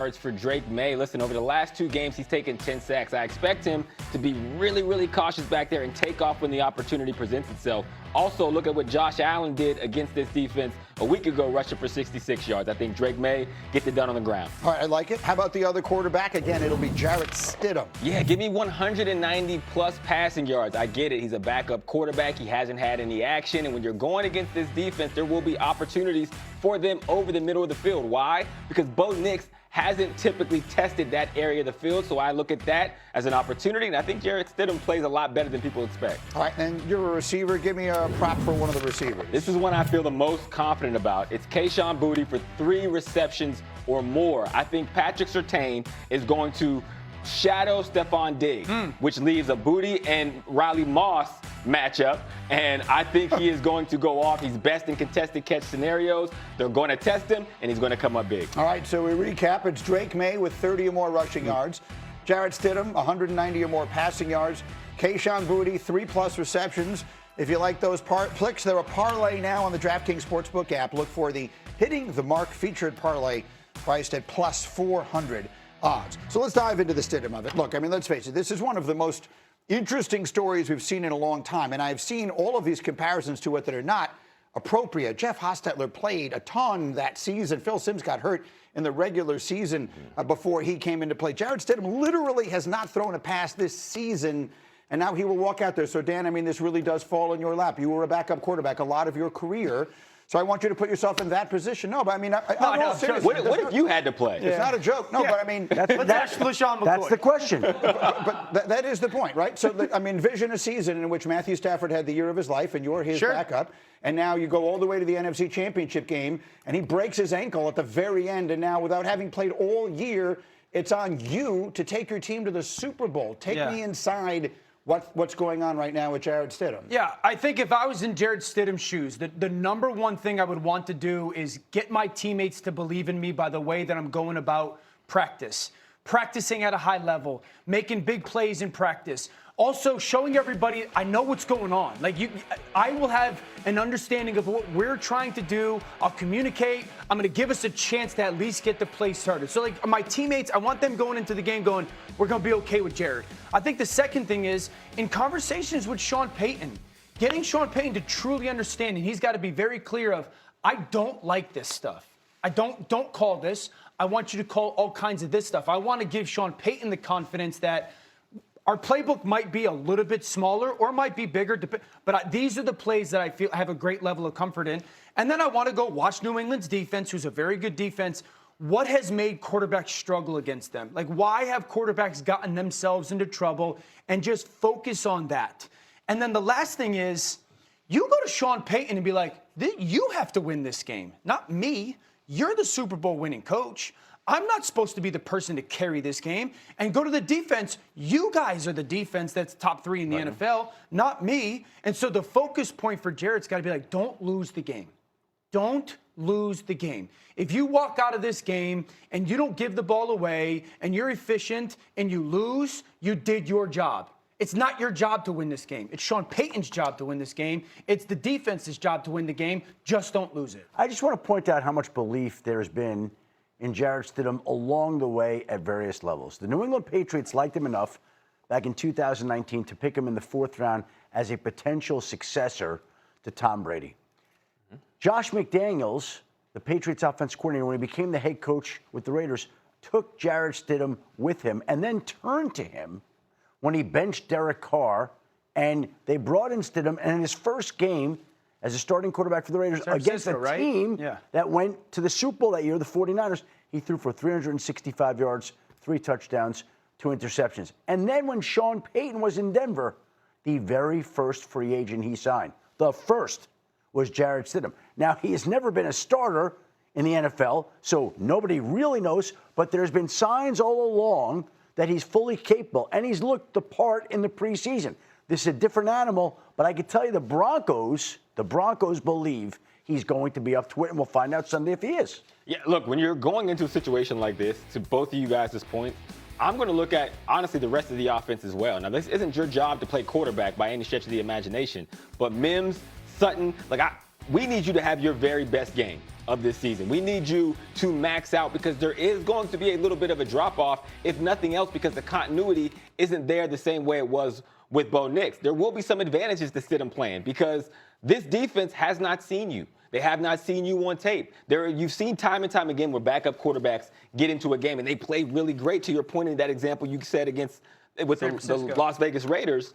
For Drake May. Listen, over the last 2 games, he's taken 10 sacks. I expect him to be really, really cautious back there and take off when the opportunity presents itself. Also, look at what Josh Allen did against this defense a week ago, rushing for 66 yards. I think Drake May gets it done on the ground. All right, I like it. How about the other quarterback? Again, it'll be Jarrett Stidham. Yeah, give me 190-plus passing yards. I get it. He's a backup quarterback. He hasn't had any action. And when you're going against this defense, there will be opportunities for them over the middle of the field. Why? Because Bo Nix hasn't typically tested that area of the field, so I look at that as an opportunity, and I think Jarrett Stidham plays a lot better than people expect. All right, and you're a receiver. Give me a prop for one of the receivers. This is one I feel the most confident about. It's Kayshon Boutte for 3 receptions or more. I think Patrick Surtain is going to shadow Stephon Diggs, which leaves a Boutte and Riley Moss matchup, and I think he is going to go off. He's best in contested catch scenarios. They're going to test him, and he's going to come up big. All right, so we recap. It's Drake May with 30 or more rushing yards, Jarrett Stidham, 190 or more passing yards, Kayshon Boutte, 3+ receptions. If you like those picks, they're a parlay now on the DraftKings Sportsbook app. Look for the Hitting the Mark featured parlay priced at plus 400 odds. So let's dive into the Stidham of it. Look, I mean, let's face it, this is one of the most interesting stories we've seen in a long time, and I've seen all of these comparisons to it that are not appropriate. Jeff Hostetler played a ton that season. Phil Simms got hurt in the regular season before he came into play. Jarrett Stidham literally has not thrown a pass this season, and now he will walk out there. So, Dan, I mean, this really does fall in your lap. You were a backup quarterback a lot of your career. So I want you to put yourself in that position. No, but I mean, I'm all serious. What if you had to play? It's not a joke. No, but I mean, that's the question. but that is the point, right? So, I mean, vision a season in which Matthew Stafford had the year of his life, and you're his backup, and now you go all the way to the NFC Championship game, and he breaks his ankle at the very end, and now without having played all year, it's on you to take your team to the Super Bowl. Take me inside what's going on right now with Jarrett Stidham. Yeah, I think if I was in Jarrett Stidham's shoes, the number one thing I would want to do is get my teammates to believe in me by the way that I'm going about practicing at a high level, making big plays in practice. Also showing everybody I know what's going on. I will have an understanding of what we're trying to do. I'll communicate. I'm going to give us a chance to at least get the play started. So, my teammates, I want them going into the game going, we're going to be okay with Jarrett. I think the second thing is, in conversations with Sean Payton, getting Sean Payton to truly understand, and he's got to be very clear of, I don't like this stuff. I don't call this. I want you to call all kinds of this stuff. I want to give Sean Payton the confidence that our playbook might be a little bit smaller or might be bigger, but these are the plays that I feel I have a great level of comfort in. And then I want to go watch New England's defense, who's a very good defense. What has made quarterbacks struggle against them? Why have quarterbacks gotten themselves into trouble? And just focus on that. And then the last thing is, you go to Sean Payton and be like, you have to win this game, not me. You're the Super Bowl winning coach. I'm not supposed to be the person to carry this game. And go to the defense. You guys are the defense that's top 3 in the NFL, not me. And so the focus point for Jarrett's got to be don't lose the game. Don't lose the game. If you walk out of this game and you don't give the ball away and you're efficient and you lose, you did your job. It's not your job to win this game. It's Sean Payton's job to win this game. It's the defense's job to win the game. Just don't lose it. I just want to point out how much belief there's been in Jarrett Stidham along the way at various levels. The New England Patriots liked him enough back in 2019 to pick him in the 4th round as a potential successor to Tom Brady. Josh McDaniels, the Patriots offense coordinator, when he became the head coach with the Raiders, took Jarrett Stidham with him and then turned to him when he benched Derek Carr, and they brought in Stidham, and in his first game as a starting quarterback for the Raiders against a team that went to the Super Bowl that year, the 49ers, he threw for 365 yards, 3 touchdowns, 2 interceptions. And then when Sean Payton was in Denver, the very first free agent he signed, the first, was Jarrett Stidham. Now, he has never been a starter in the NFL, so nobody really knows, but there's been signs all along that he's fully capable, and he's looked the part in the preseason. This is a different animal, but I can tell you the Broncos believe he's going to be up to it, and we'll find out Sunday if he is. Yeah, look, when you're going into a situation like this, to both of you guys' point, I'm going to look at, honestly, the rest of the offense as well. Now, this isn't your job to play quarterback by any stretch of the imagination, but Mims, Sutton, we need you to have your very best game of this season. We need you to max out because there is going to be a little bit of a drop-off, if nothing else, because the continuity isn't there the same way it was with Bo Nix. There will be some advantages to Stidham playing because this defense has not seen you. They have not seen you on tape. You've seen time and time again where backup quarterbacks get into a game and they play really great. To your point in that example you said with the Las Vegas Raiders,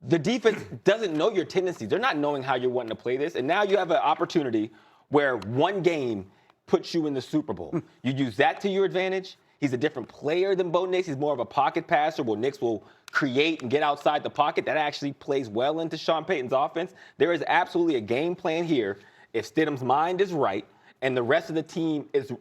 the defense doesn't know your tendencies. They're not knowing how you're wanting to play this. And now you have an opportunity where one game puts you in the Super Bowl. You use that to your advantage. He's a different player than Bo Nix. He's more of a pocket passer where Nix will create and get outside the pocket. That actually plays well into Sean Payton's offense. There is absolutely a game plan here. If Stidham's mind is right and the rest of the team is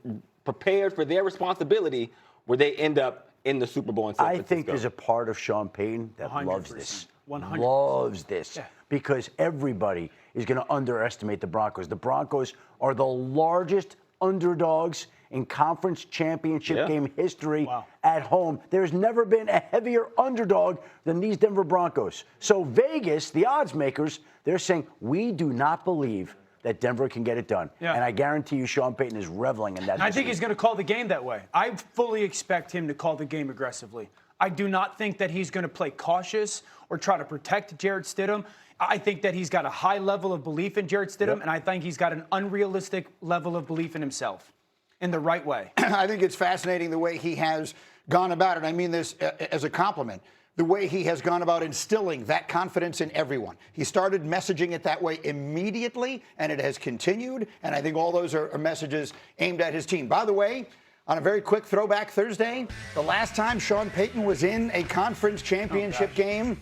prepared for their responsibility, where they end up in the Super Bowl in San Francisco. I think there's a part of Sean Payton that 100%. loves this. 100%. Loves this. Yeah. Because everybody is going to underestimate the Broncos. The Broncos are the largest underdogs in conference championship game history at home. There's never been a heavier underdog than these Denver Broncos. So Vegas, the odds makers, they're saying, we do not believe that Denver can get it done. Yeah. And I guarantee you Sean Payton is reveling in that. I think he's going to call the game that way. I fully expect him to call the game aggressively. I do not think that he's going to play cautious or try to protect Jarrett Stidham. I think that he's got a high level of belief in Jarrett Stidham, and I think he's got an unrealistic level of belief in himself in the right way. I think it's fascinating the way he has gone about it. I mean this as a compliment. The way he has gone about instilling that confidence in everyone. He started messaging it that way immediately, and it has continued. And I think all those are messages aimed at his team. By the way, on a very quick throwback Thursday, the last time Sean Payton was in a conference championship game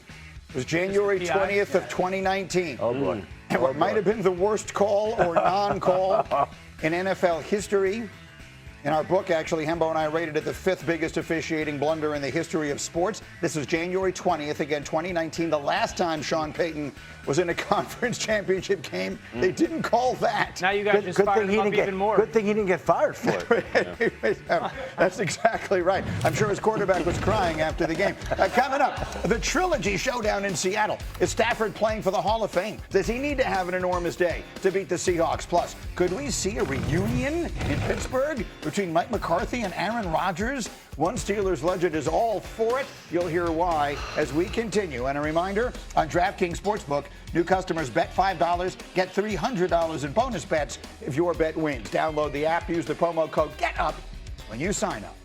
was January 20th of 2019. Oh, boy. And what might have been the worst call or non-call in NFL history. In our book, actually, Hembo and I rated it the 5th biggest officiating blunder in the history of sports. This is January 20th, again, 2019, the last time Sean Payton was in a conference championship game. They didn't call that. Now you guys just fired him up even more. Good thing he didn't get fired for it. That's exactly right. I'm sure his quarterback was crying after the game. Coming up, the trilogy showdown in Seattle. Is Stafford playing for the Hall of Fame? Does he need to have an enormous day to beat the Seahawks? Plus, could we see a reunion in Pittsburgh between Mike McCarthy and Aaron Rodgers? One Steelers legend is all for it. You'll hear why as we continue. And a reminder, on DraftKings Sportsbook, new customers bet $5, get $300 in bonus bets if your bet wins. Download the app, use the promo code GETUP when you sign up.